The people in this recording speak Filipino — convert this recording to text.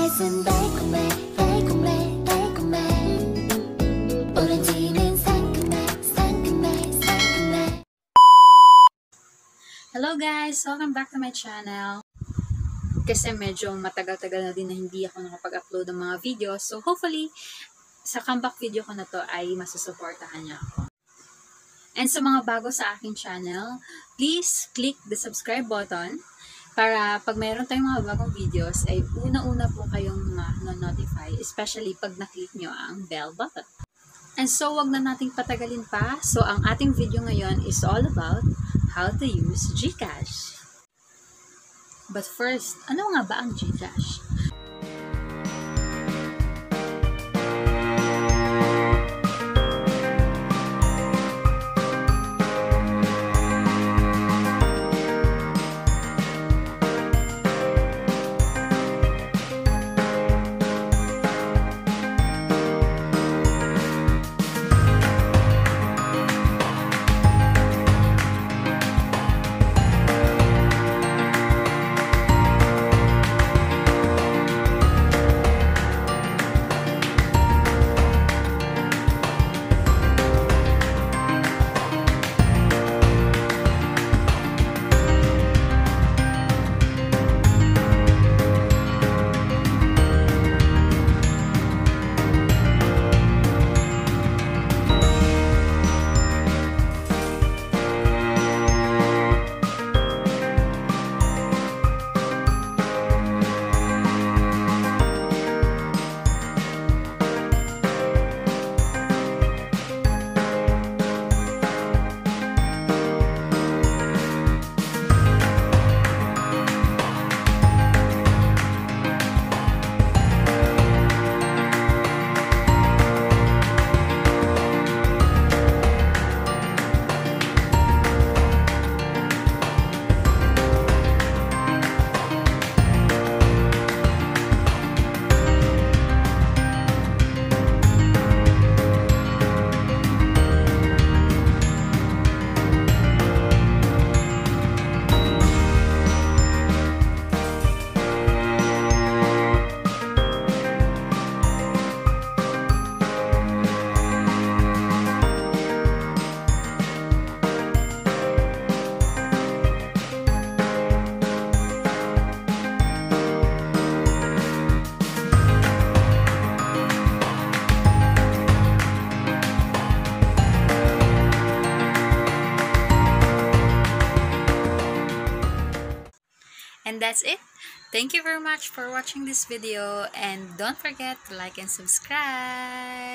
입맛은 달콤해 달콤해 달콤해 오렌지는 상큼해 상큼해 상큼해. Hello guys! Welcome back to my channel. Kasi medyo matagal-tagal na din na hindi ako nakapag-upload ng mga videos. So hopefully, sa comeback video ko na to ay masusuportahan niyo ako. And sa mga bago sa aking channel, please click the subscribe button para pag mayroon tayong mga bagong videos ay una-una po kayong ma-notify, especially pag na-click nyo ang bell button. And so, wag na nating patagalin pa. So, ang ating video ngayon is all about how to use Gcash. But first, ano nga ba ang Gcash? And that's it. Thank you very much for watching this video, and don't forget to like and subscribe.